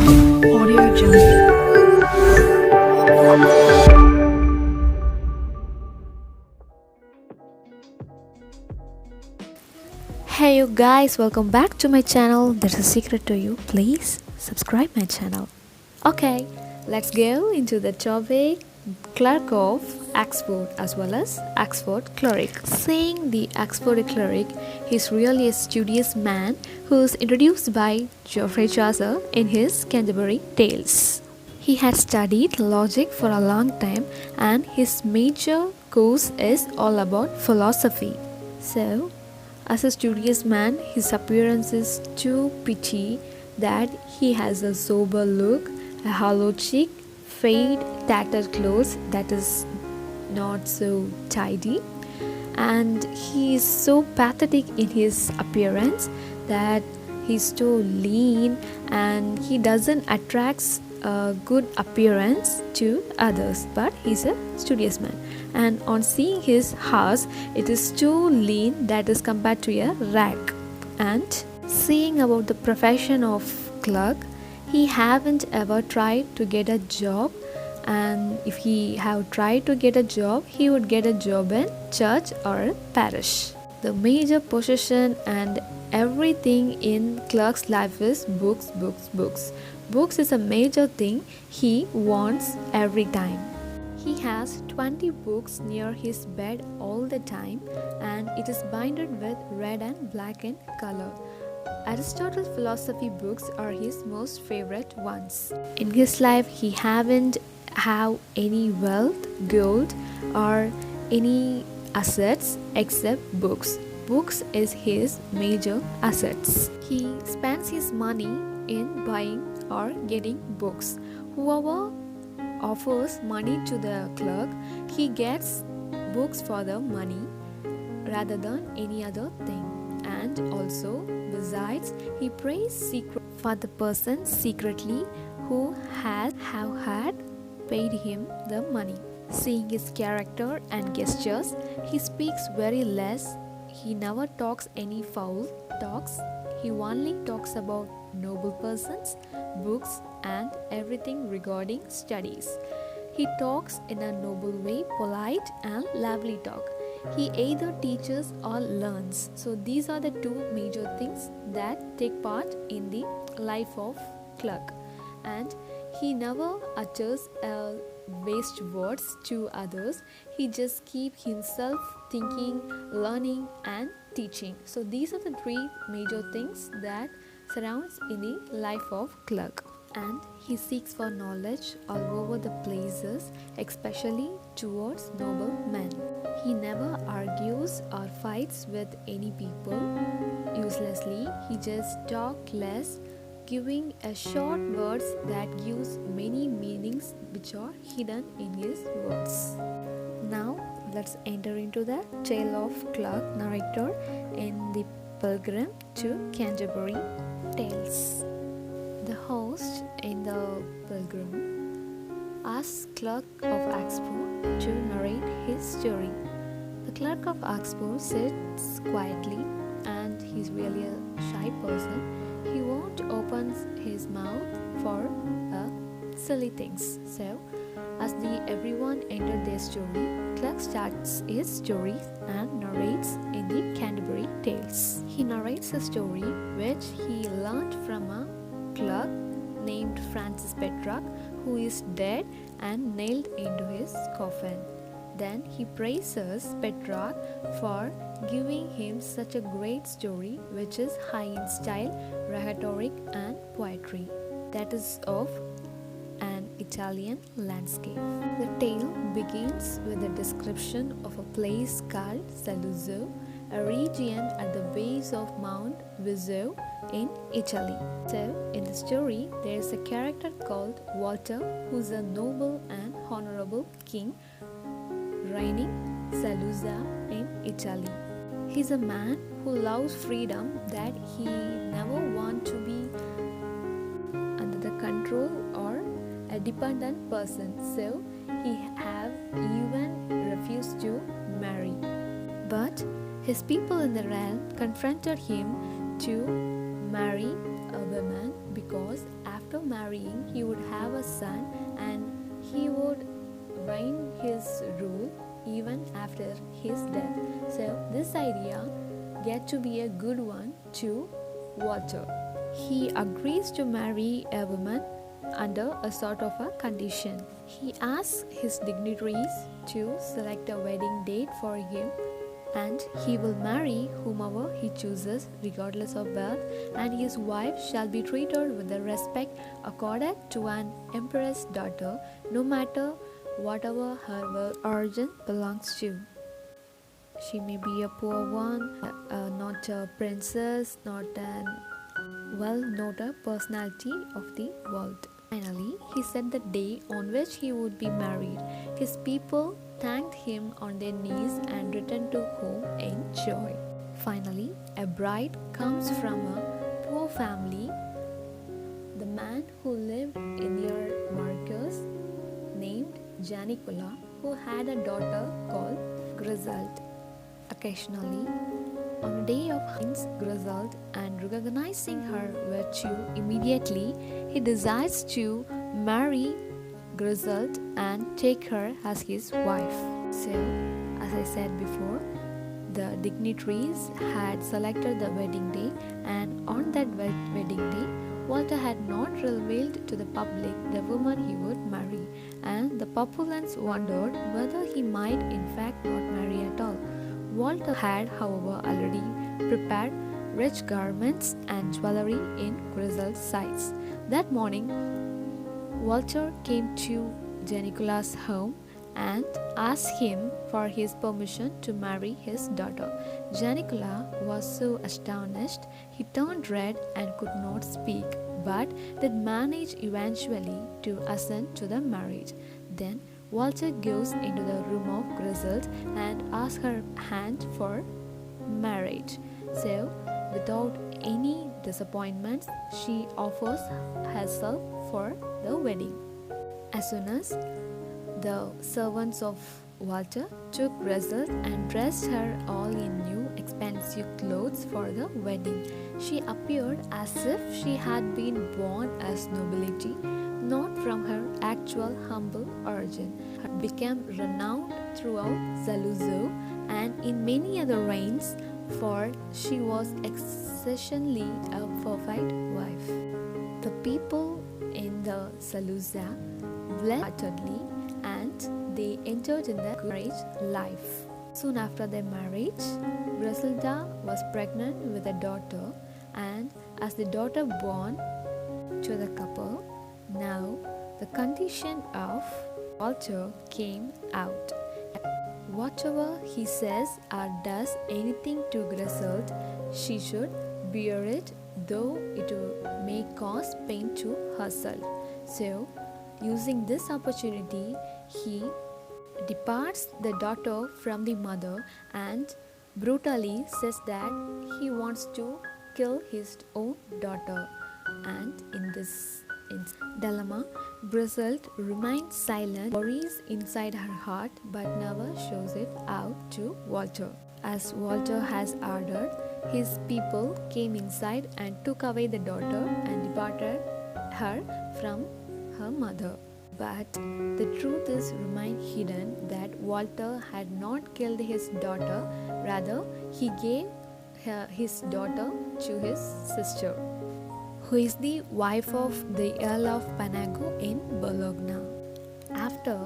Audio Jungle. Hey you guys, welcome back to my channel. There's a secret to you. Please subscribe my channel. Okay, let's go into the topic Clerk of Oxford as well as Oxford Cleric. Saying the Oxford Cleric, he's really a studious man who's introduced by Geoffrey Chaucer in his Canterbury Tales. He had studied logic for a long time and his major course is all about philosophy. So, as a studious man, his appearance is too petty that he has a sober look, a hollow cheek, fade, tattered clothes that is not so tidy, and he is so pathetic in his appearance that he's too lean and he doesn't attract a good appearance to others, but he's a studious man. And on seeing his house, it is too lean that is compared to a rag. And seeing about the profession of clerk, he haven't ever tried to get a job, and if he have tried to get a job, he would get a job in church or a parish. The major possession and everything in clerk's life is books, books, books. Books is a major thing he wants every time. He has 20 books near his bed all the time, and it is binded with red and black in color. Aristotle's philosophy books are his most favorite ones. In his life, he haven't have any wealth, gold, or any assets except books. Books is his major assets. He spends his money in buying or getting books. Whoever offers money to the clerk, he gets books for the money rather than any other thing. And also, besides, he prays for the person secretly who have had paid him the money. Seeing his character and gestures, he speaks very less. He never talks any foul talks. He only talks about noble persons, books, and everything regarding studies. He talks in a noble way, polite and lively talk. He either teaches or learns. So these are the two major things that take part in the life of clerk. And he never utters waste words to others. He just keeps himself thinking, learning and teaching. So these are the three major things that surrounds in the life of clerk. And he seeks for knowledge all over the places, especially towards noble men. He never argues or fights with any people uselessly. He just talks less, giving a short words that gives many meanings which are hidden in his words. Now let's enter into the tale of clerk narrator in the Pilgrim to Canterbury Tales. The host in the Pilgrim asks Clerk of Oxford to narrate his story. The Clerk of Oxford sits quietly, and he's really a shy person. He won't open his mouth for silly things. So, as everyone entered their story, Clerk starts his story and narrates in the Canterbury Tales. He narrates a story which he learned from a clerk named Francis Petrarch, who is dead and nailed into his coffin. Then he praises Petrarch for giving him such a great story which is high in style, rhetoric and poetry. That is of an Italian landscape. The tale begins with a description of a place called Saluzzo, a region at the base of Mount Vesuve in Italy. So, in the story, there is a character called Walter, who's a noble and honorable king reigning Saluzzo in Italy. He's a man who loves freedom, that he never wants to be under the control or a dependent person. So, he have even refused to marry. But his people in the realm confronted him to marry a woman because after after marrying he would have a son and he would reign his rule even after his death. So this idea get to be a good one to Walter. He agrees to marry a woman under a sort of a condition. He asks his dignitaries to select a wedding date for him, and he will marry whomever he chooses regardless of birth, and his wife shall be treated with the respect accorded to an emperor's daughter, no matter whatever her origin belongs to. She may be a poor one, not a princess, not an well-noted personality of the world. Finally, he set the day on which he would be married. His people thanked him on their knees and returned to home in joy. Finally, a bride comes from a poor family. The man who lived near Marcus, named Janicula, who had a daughter called Griselda. Occasionally, on the day of Heinz Griselda, and recognizing her virtue immediately, he decides to marry Griselda and take her as his wife. So, as I said before, the dignitaries had selected the wedding day, and on that wedding day, Walter had not revealed to the public the woman he would marry, and the populace wondered whether he might in fact not marry at all. Walter had, however, already prepared rich garments and jewelry in Griselda's size. That morning, Walter came to Janicula's home and asked him for his permission to marry his daughter. Janicula was so astonished, he turned red and could not speak, but did manage eventually to assent to the marriage. Then Walter goes into the room of Griselda and asks her hand for marriage. So, without any disappointments, she offers herself for the wedding. As soon as the servants of Walter took Griselda and dressed her all in new expensive clothes for the wedding, she appeared as if she had been born as nobility, not from her actual humble origin. Her became renowned throughout Saluzzo and in many other reigns, for she was exceptionally a perfect wife. The people in the Saluzza blessed heartedly, and they entered in their marriage life. Soon after their marriage, Griselda was pregnant with a daughter, and as the daughter born to the couple, now the condition of Walter came out. Whatever he says or does anything to Griselda, she should bear it, though it may cause pain to herself. So, using this opportunity, he departs the daughter from the mother and brutally says that he wants to kill his own daughter. And in this dilemma, Griselda remains silent, worries inside her heart, but never shows it out to Walter. As Walter has ordered, his people came inside and took away the daughter and departed her from her mother. But the truth is remained hidden that Walter had not killed his daughter, rather he gave his daughter to his sister, who is the wife of the Earl of Panago in Bologna. After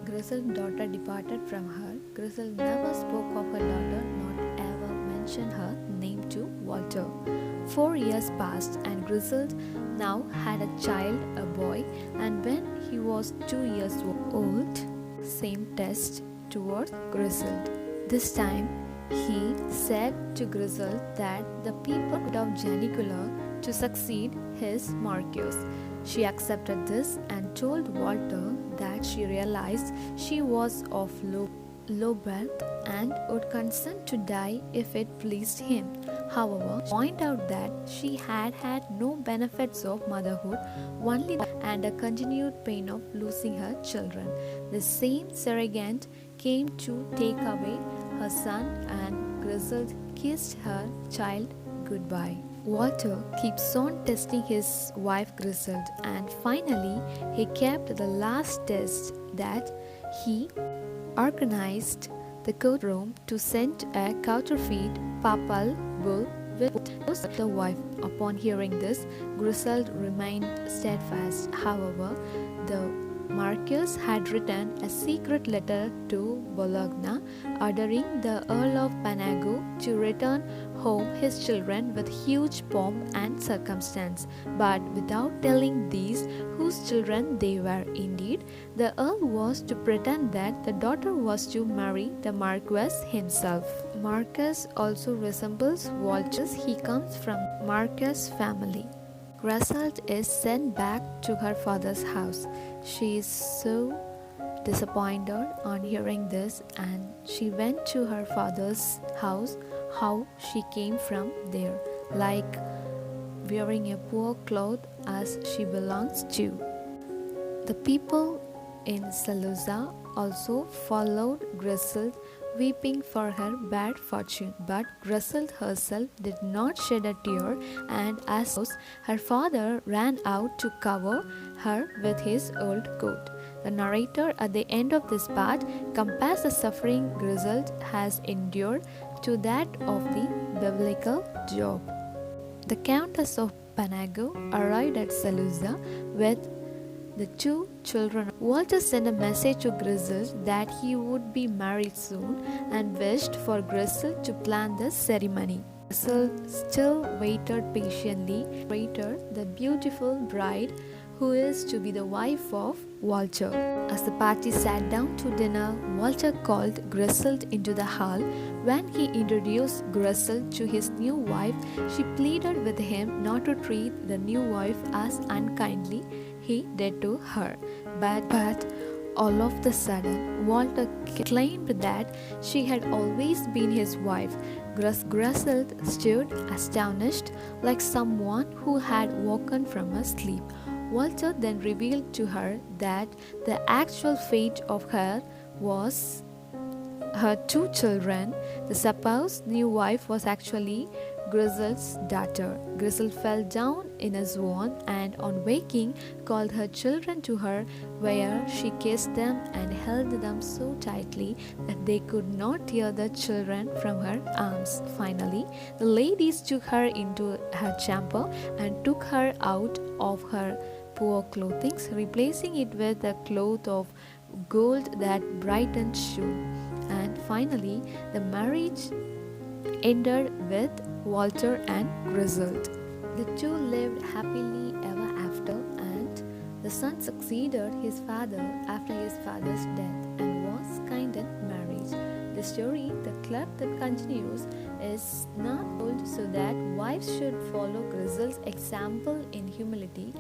Griselda's daughter departed from her, Griselda never spoke of her daughter, not ever mentioned her name to Walter. 4 years passed, and Griselda now had a child, a boy, and when he was 2 years old, same test towards Griselda. This time, he said to Griselda that the people of Janicula to succeed his Marcus. She accepted this and told Walter that she realized she was of low birth and would consent to die if it pleased him. However, she pointed out that she had had no benefits of motherhood, only and a continued pain of losing her children. The same surrogate came to take away her son, and Griselda kissed her child goodbye. Walter keeps on testing his wife Griselda, and finally he kept the last test that he organized the courtroom to send a counterfeit papal bull with the wife. Upon hearing this, Griselda remained steadfast. However, the Marquess had written a secret letter to Bologna ordering the Earl of Panago to return home his children with huge pomp and circumstance, but without telling these whose children they were. Indeed, the Earl was to pretend that the daughter was to marry the Marquess himself. Marquess also resembles Walter. He comes from Marquess family. Griselda is sent back to her father's house. She is so disappointed on hearing this, and she went to her father's house. How she came from there, like wearing a poor cloth as she belongs to. The people in Saluzza also followed Griselda, weeping for her bad fortune. But Griselda herself did not shed a tear, and as her father ran out to cover her with his old coat. The narrator at the end of this part compares the suffering Griselda has endured to that of the biblical Job. The Countess of Panago arrived at Saluzza with the two children. Walter sent a message to Griselda that he would be married soon and wished for Griselda to plan the ceremony. Griselda still waited patiently, the beautiful bride who is to be the wife of Walter. As the party sat down to dinner, Walter called Griselda into the hall. When he introduced Griselda to his new wife, she pleaded with him not to treat the new wife as unkindly he did to her. But all of the sudden, Walter claimed that she had always been his wife. Griselda stood astonished, like someone who had woken from a sleep. Walter then revealed to her that the actual fate of her was her two children. The supposed new wife was actually Griselda's daughter. Griselda fell down in a swoon and on waking called her children to her, where she kissed them and held them so tightly that they could not tear the children from her arms. Finally, the ladies took her into her chamber and took her out of her poor clothing, replacing it with a cloth of gold that brightened shone. And finally, the marriage ended with Walter and Griselda. The two lived happily ever after, and the son succeeded his father after his father's death and was kind in marriage. The story, the clerk that continues, is not told so that wives should follow Griselda's example in humility.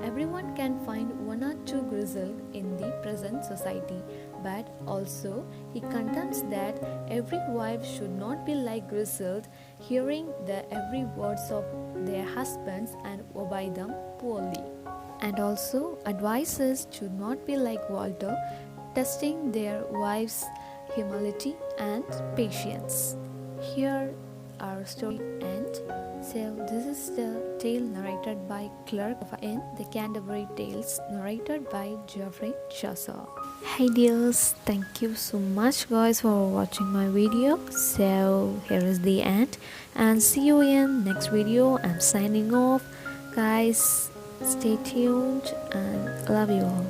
Everyone can find one or two Griselda in the present society, but also he contends that every wife should not be like Griselda, hearing the every words of their husbands and obey them poorly. And also advises to not be like Walter, testing their wives' humility and patience. Here our story ends. So this is the tale narrated by Clerk in the Canterbury Tales, narrated by Geoffrey Chaucer. Hey dears, thank you so much guys for watching my video. So here is the end, and see you in next video. I'm signing off. Guys, stay tuned and love you all.